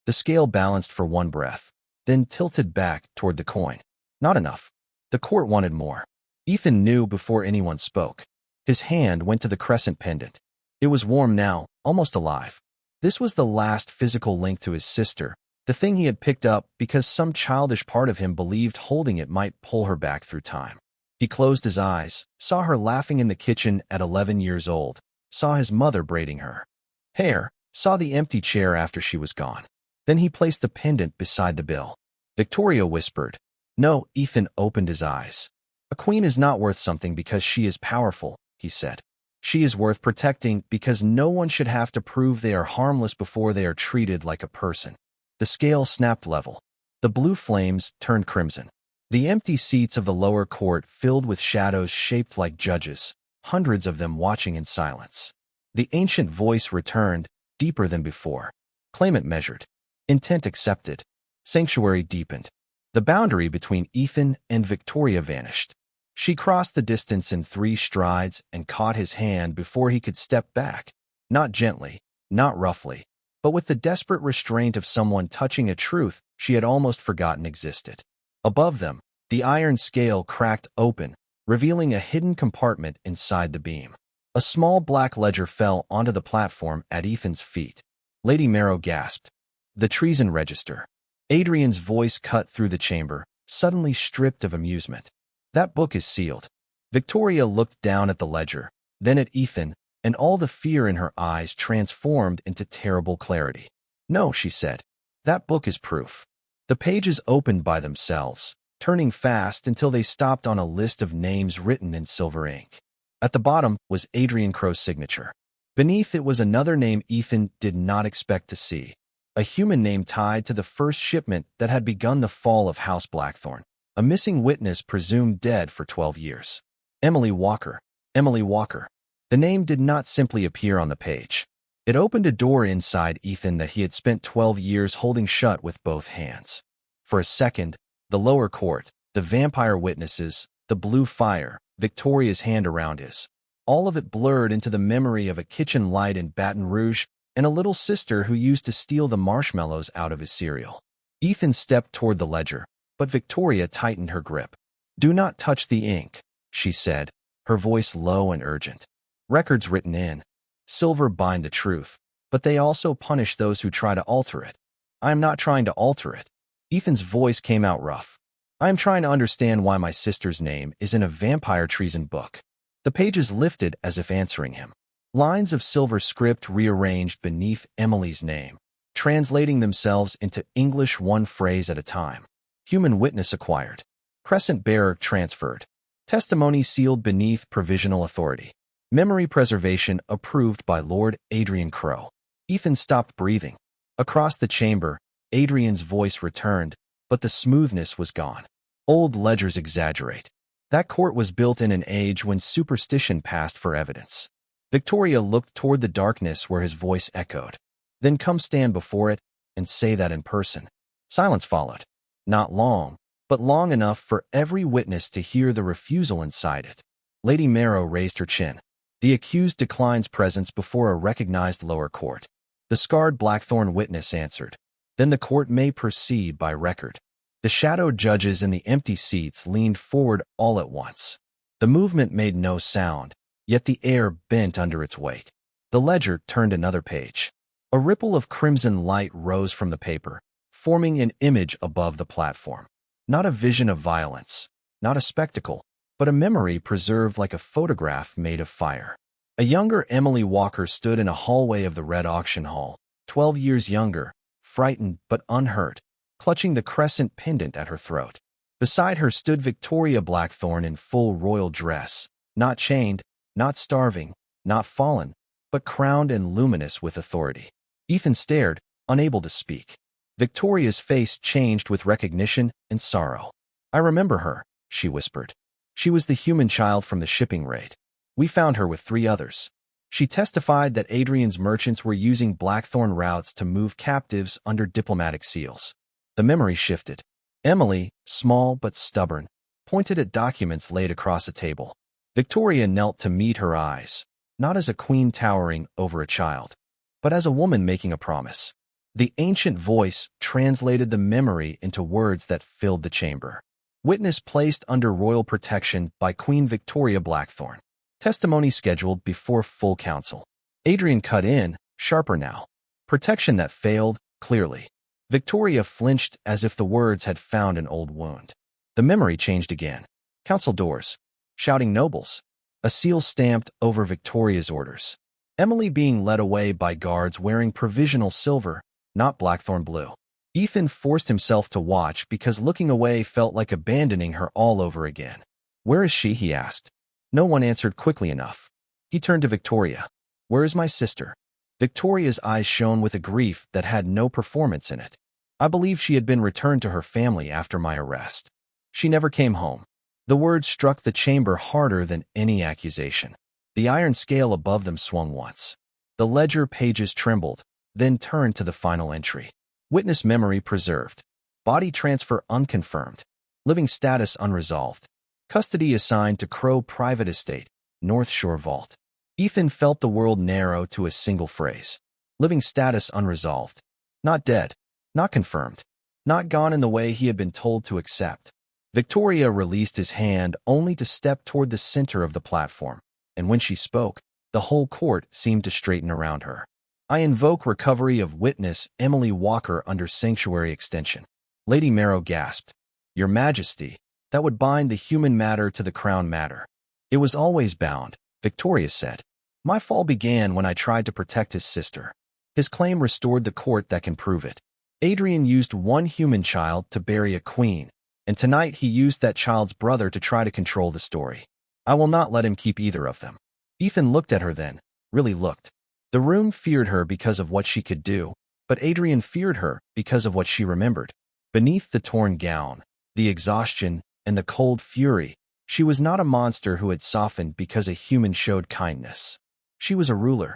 The scale balanced for one breath, then tilted back toward the coin. Not enough. The court wanted more. Ethan knew before anyone spoke. His hand went to the crescent pendant. It was warm now, almost alive. This was the last physical link to his sister, the thing he had picked up because some childish part of him believed holding it might pull her back through time. He closed his eyes, saw her laughing in the kitchen at 11 years old, saw his mother braiding her hair, saw the empty chair after she was gone. Then he placed the pendant beside the bill. Victoria whispered. "No." Ethan opened his eyes. "A queen is not worth something because she is powerful," he said. "She is worth protecting because no one should have to prove they are harmless before they are treated like a person." The scale snapped level. The blue flames turned crimson. The empty seats of the lower court filled with shadows shaped like judges, hundreds of them watching in silence. The ancient voice returned, deeper than before. Claimant measured. Intent accepted. Sanctuary deepened. The boundary between Ethan and Victoria vanished. She crossed the distance in 3 strides and caught his hand before he could step back. Not gently, not roughly, but with the desperate restraint of someone touching a truth she had almost forgotten existed. Above them, the iron scale cracked open, revealing a hidden compartment inside the beam. A small black ledger fell onto the platform at Ethan's feet. Lady Marrow gasped. "The treason register." Adrian's voice cut through the chamber, suddenly stripped of amusement. "That book is sealed." Victoria looked down at the ledger, then at Ethan, and all the fear in her eyes transformed into terrible clarity. "No," she said. "That book is proof." The pages opened by themselves, turning fast until they stopped on a list of names written in silver ink. At the bottom was Adrian Crow's signature. Beneath it was another name Ethan did not expect to see, a human name tied to the first shipment that had begun the fall of House Blackthorn, a missing witness presumed dead for 12 years. Emily Walker. Emily Walker. The name did not simply appear on the page. It opened a door inside Ethan that he had spent 12 years holding shut with both hands. For a second, the lower court, the vampire witnesses, the blue fire, Victoria's hand around his. All of it blurred into the memory of a kitchen light in Baton Rouge and a little sister who used to steal the marshmallows out of his cereal. Ethan stepped toward the ledger, but Victoria tightened her grip. "Do not touch the ink," she said, her voice low and urgent. "Records written in silver bind the truth, but they also punish those who try to alter it." "I am not trying to alter it." Ethan's voice came out rough. "I am trying to understand why my sister's name is in a vampire treason book." The pages lifted as if answering him. Lines of silver script rearranged beneath Emily's name, translating themselves into English one phrase at a time. Human witness acquired. Crescent bearer transferred. Testimony sealed beneath provisional authority. Memory preservation approved by Lord Adrian Crow. Ethan stopped breathing. Across the chamber, Adrian's voice returned, but the smoothness was gone. "Old ledgers exaggerate." That court was built in an age when superstition passed for evidence. Victoria looked toward the darkness where his voice echoed. Then come stand before it and say that in person. Silence followed. Not long, but long enough for every witness to hear the refusal inside it. Lady Marrow raised her chin. The accused declines presence before a recognized lower court. The scarred Blackthorn witness answered. Then the court may proceed by record. The shadowed judges in the empty seats leaned forward all at once. The movement made no sound, yet the air bent under its weight. The ledger turned another page. A ripple of crimson light rose from the paper, forming an image above the platform. Not a vision of violence, not a spectacle, but a memory preserved like a photograph made of fire. A younger Emily Walker stood in a hallway of the Red Auction Hall, 12 years younger, frightened but unhurt, clutching the crescent pendant at her throat. Beside her stood Victoria Blackthorn in full royal dress, not chained, not starving, not fallen, but crowned and luminous with authority. Ethan stared, unable to speak. Victoria's face changed with recognition and sorrow. "I remember her," she whispered. "She was the human child from the shipping raid. We found her with 3 others." She testified that Adrian's merchants were using Blackthorn routes to move captives under diplomatic seals. The memory shifted. Emily, small but stubborn, pointed at documents laid across a table. Victoria knelt to meet her eyes, not as a queen towering over a child, but as a woman making a promise. The ancient voice translated the memory into words that filled the chamber. Witness placed under royal protection by Queen Victoria Blackthorn. Testimony scheduled before full council. Adrian cut in, sharper now. Protection that failed, clearly. Victoria flinched as if the words had found an old wound. The memory changed again. Council doors. Shouting nobles. A seal stamped over Victoria's orders. Emily being led away by guards wearing provisional silver, not Blackthorn blue. Ethan forced himself to watch because looking away felt like abandoning her all over again. "Where is she?" he asked. No one answered quickly enough. He turned to Victoria. "Where is my sister?" Victoria's eyes shone with a grief that had no performance in it. "I believe she had been returned to her family after my arrest. She never came home." The words struck the chamber harder than any accusation. The iron scale above them swung once. The ledger pages trembled, then turned to the final entry. Witness memory preserved. Body transfer unconfirmed. Living status unresolved. Custody assigned to Crow Private Estate, North Shore Vault. Ethan felt the world narrow to a single phrase. Living status unresolved. Not dead. Not confirmed. Not gone in the way he had been told to accept. Victoria released his hand only to step toward the center of the platform, and when she spoke, the whole court seemed to straighten around her. "I invoke recovery of witness Emily Walker under sanctuary extension." Lady Marrow gasped. "Your Majesty, that would bind the human matter to the crown matter." "It was always bound," Victoria said. "My fall began when I tried to protect his sister." His claim restored the court that can prove it. Adrian used one human child to bury a queen, and tonight he used that child's brother to try to control the story. I will not let him keep either of them. Ethan looked at her then, really looked. The room feared her because of what she could do, but Adrian feared her because of what she remembered. Beneath the torn gown, the exhaustion, and the cold fury, she was not a monster who had softened because a human showed kindness. She was a ruler,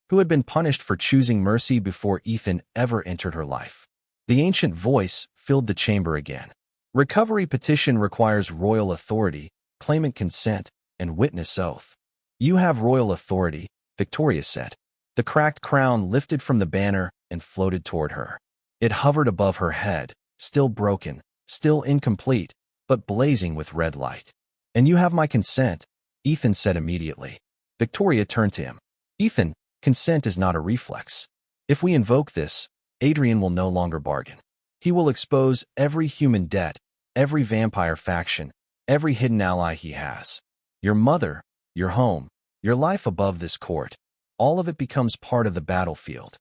who had been punished for choosing mercy before Ethan ever entered her life. The ancient voice filled the chamber again. Recovery petition requires royal authority, claimant consent, and witness oath. "You have royal authority," Victoria said. The cracked crown lifted from the banner and floated toward her. It hovered above her head, still broken, still incomplete, but blazing with red light. "And you have my consent," Ethan said immediately. Victoria turned to him. "Ethan, consent is not a reflex. If we invoke this, Adrian will no longer bargain. He will expose every human debt, every vampire faction, every hidden ally he has. Your mother, your home, your life above this court. All of it becomes part of the battlefield."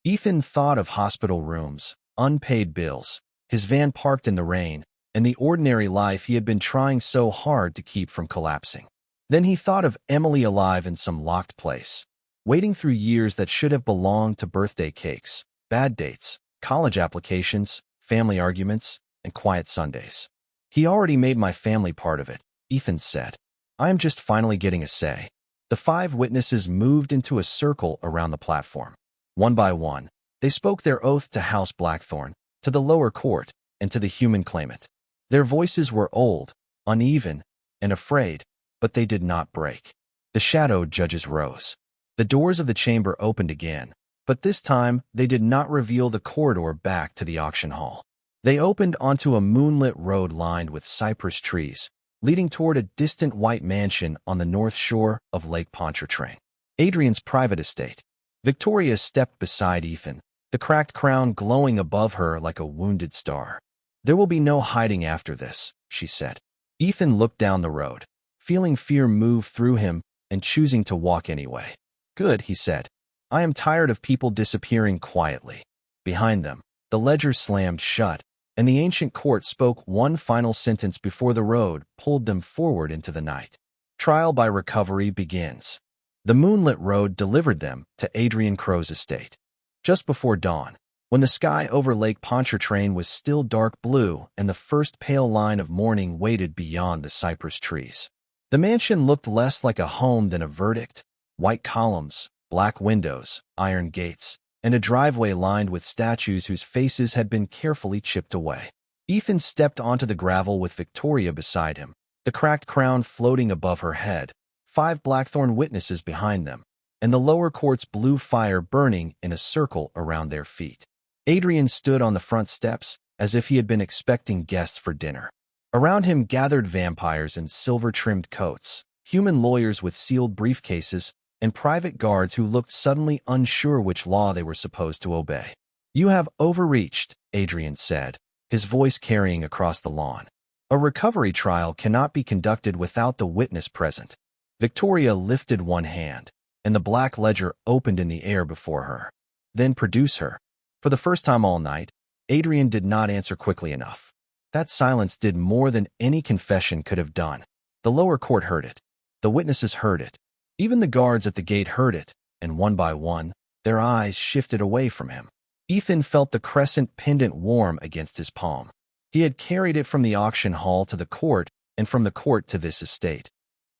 Ethan thought of hospital rooms, unpaid bills, his van parked in the rain, and the ordinary life he had been trying so hard to keep from collapsing. Then he thought of Emily alive in some locked place, waiting through years that should have belonged to birthday cakes, bad dates, college applications, family arguments, and quiet Sundays. "He already made my family part of it," Ethan said. I am just finally getting a say. The 5 witnesses moved into a circle around the platform. One by one, they spoke their oath to House Blackthorn, to the lower court, and to the human claimant. Their voices were old, uneven, and afraid, but they did not break. The shadowed judges rose. The doors of the chamber opened again, but this time they did not reveal the corridor back to the auction hall. They opened onto a moonlit road lined with cypress trees, leading toward a distant white mansion on the north shore of Lake Pontchartrain, Adrian's private estate. Victoria stepped beside Ethan, the cracked crown glowing above her like a wounded star. There will be no hiding after this, she said. Ethan looked down the road, feeling fear move through him and choosing to walk anyway. Good, he said. I am tired of people disappearing quietly. Behind them, the ledger slammed shut, and the ancient court spoke one final sentence before the road pulled them forward into the night. Trial by recovery begins. The moonlit road delivered them to Adrian Crow's estate. Just before dawn, when the sky over Lake Pontchartrain was still dark blue and the first pale line of morning waited beyond the cypress trees. The mansion looked less like a home than a verdict. White columns, black windows, iron gates, and a driveway lined with statues whose faces had been carefully chipped away. Ethan stepped onto the gravel with Victoria beside him, the cracked crown floating above her head, 5 Blackthorn witnesses behind them, and the lower court's blue fire burning in a circle around their feet. Adrian stood on the front steps as if he had been expecting guests for dinner. Around him gathered vampires in silver-trimmed coats, human lawyers with sealed briefcases, and private guards who looked suddenly unsure which law they were supposed to obey. You have overreached, Adrian said, his voice carrying across the lawn. A recovery trial cannot be conducted without the witness present. Victoria lifted one hand, and the black ledger opened in the air before her. Then produce her. For the first time all night, Adrian did not answer quickly enough. That silence did more than any confession could have done. The lower court heard it. The witnesses heard it. Even the guards at the gate heard it, and one by one, their eyes shifted away from him. Ethan felt the crescent pendant warm against his palm. He had carried it from the auction hall to the court and from the court to this estate,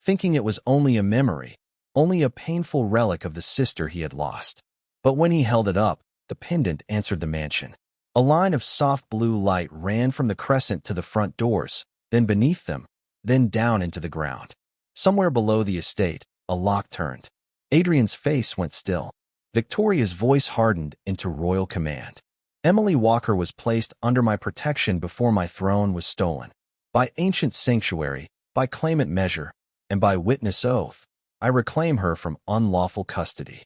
thinking it was only a memory, only a painful relic of the sister he had lost. But when he held it up, the pendant answered the mansion. A line of soft blue light ran from the crescent to the front doors, then beneath them, then down into the ground. Somewhere below the estate, a lock turned. Adrian's face went still. Victoria's voice hardened into royal command. Emily Walker was placed under my protection before my throne was stolen. By ancient sanctuary, by claimant measure, and by witness oath, I reclaim her from unlawful custody.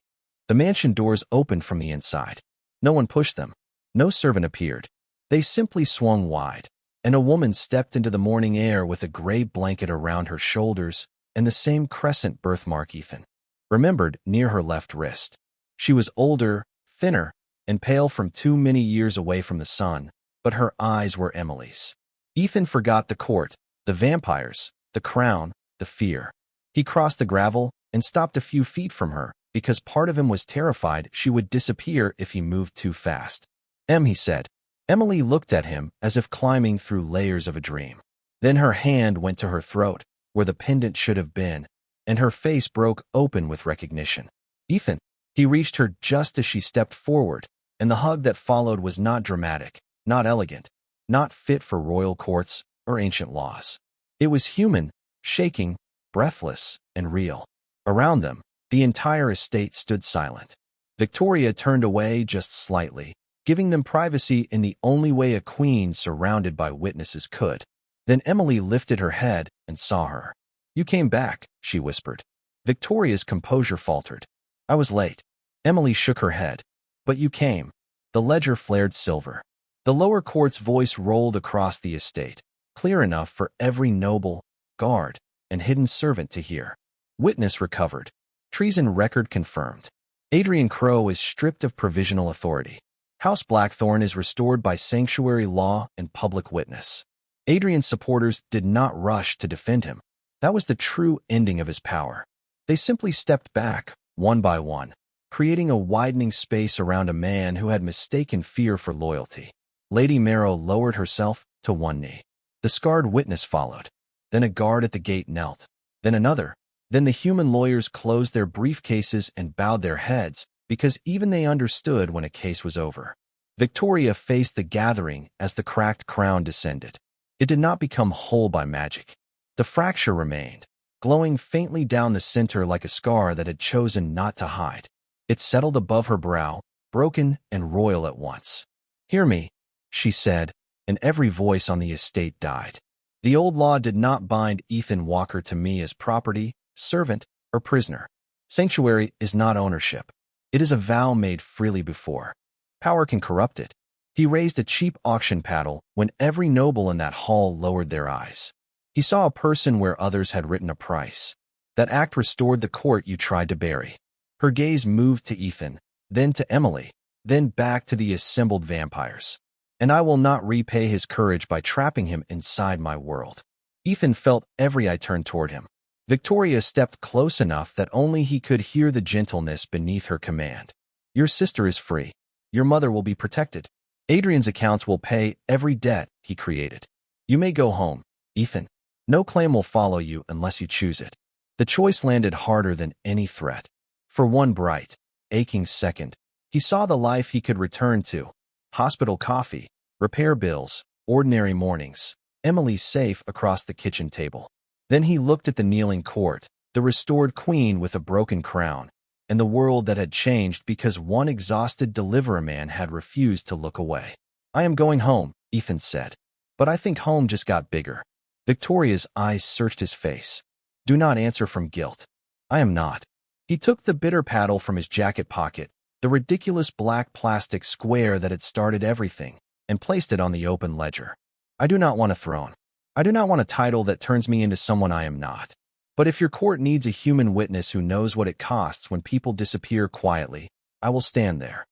The mansion doors opened from the inside. No one pushed them. No servant appeared. They simply swung wide, and a woman stepped into the morning air with a gray blanket around her shoulders and the same crescent birthmark Ethan remembered near her left wrist. She was older, thinner, and pale from too many years away from the sun, but her eyes were Emily's. Ethan forgot the court, the vampires, the crown, the fear. He crossed the gravel and stopped a few feet from her because part of him was terrified she would disappear if he moved too fast. He said. Emily looked at him as if climbing through layers of a dream. Then her hand went to her throat, where the pendant should have been, and her face broke open with recognition. Ethan. He reached her just as she stepped forward, and the hug that followed was not dramatic, not elegant, not fit for royal courts or ancient laws. It was human, shaking, breathless, and real. Around them, the entire estate stood silent. Victoria turned away just slightly, giving them privacy in the only way a queen surrounded by witnesses could. Then Emily lifted her head and saw her. You came back, she whispered. Victoria's composure faltered. I was late. Emily shook her head. But you came. The ledger flared silver. The lower court's voice rolled across the estate, clear enough for every noble, guard, and hidden servant to hear. Witness recovered. Treason record confirmed. Adrian Crow is stripped of provisional authority. House Blackthorn is restored by sanctuary law and public witness. Adrian's supporters did not rush to defend him. That was the true ending of his power. They simply stepped back, one by one, creating a widening space around a man who had mistaken fear for loyalty. Lady Marrow lowered herself to one knee. The scarred witness followed. Then a guard at the gate knelt. Then another. Then the human lawyers closed their briefcases and bowed their heads, because even they understood when a case was over. Victoria faced the gathering as the cracked crown descended. It did not become whole by magic. The fracture remained, glowing faintly down the center like a scar that had chosen not to hide. It settled above her brow, broken and royal at once. "Hear me," she said, and every voice on the estate died. "The old law did not bind Ethan Walker to me as property, servant, or prisoner. Sanctuary is not ownership. It is a vow made freely before. Power can corrupt it." He raised a cheap auction paddle when every noble in that hall lowered their eyes. He saw a person where others had written a price. That act restored the court you tried to bury. Her gaze moved to Ethan, then to Emily, then back to the assembled vampires. "And I will not repay his courage by trapping him inside my world." Ethan felt every eye turn toward him. Victoria stepped close enough that only he could hear the gentleness beneath her command. "Your sister is free. Your mother will be protected. Adrian's accounts will pay every debt he created. You may go home, Ethan. No claim will follow you unless you choose it." The choice landed harder than any threat. For one bright, aching second, he saw the life he could return to. Hospital coffee, repair bills, ordinary mornings, Emily safe across the kitchen table. Then he looked at the kneeling court, the restored queen with a broken crown, and the world that had changed because one exhausted deliveryman had refused to look away. "I am going home," Ethan said. "But I think home just got bigger." Victoria's eyes searched his face. "Do not answer from guilt." "I am not." He took the bitter paddle from his jacket pocket, the ridiculous black plastic square that had started everything, and placed it on the open ledger. "I do not want a throne. I do not want a title that turns me into someone I am not. But if your court needs a human witness who knows what it costs when people disappear quietly, I will stand there."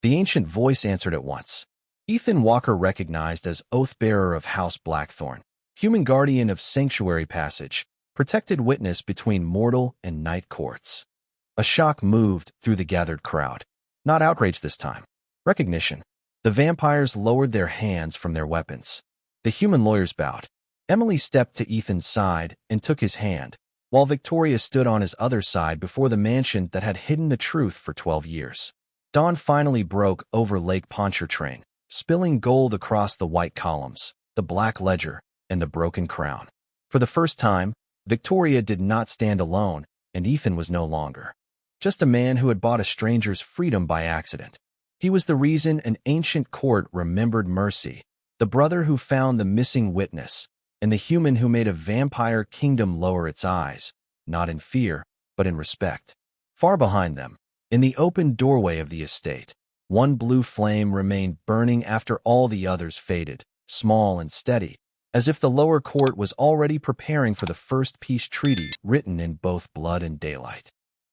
The ancient voice answered at once. Ethan Walker recognized as oath-bearer of House Blackthorn, human guardian of Sanctuary Passage, protected witness between mortal and night courts. A shock moved through the gathered crowd. Not outrage this time. Recognition. The vampires lowered their hands from their weapons. The human lawyers bowed. Emily stepped to Ethan's side and took his hand, while Victoria stood on his other side before the mansion that had hidden the truth for 12 years. Dawn finally broke over Lake Pontchartrain, spilling gold across the white columns, the black ledger, and the broken crown. For the first time, Victoria did not stand alone, and Ethan was no longer just a man who had bought a stranger's freedom by accident. He was the reason an ancient court remembered mercy, the brother who found the missing witness, and the human who made a vampire kingdom lower its eyes, not in fear, but in respect. Far behind them, in the open doorway of the estate, one blue flame remained burning after all the others faded, small and steady, as if the lower court was already preparing for the first peace treaty written in both blood and daylight.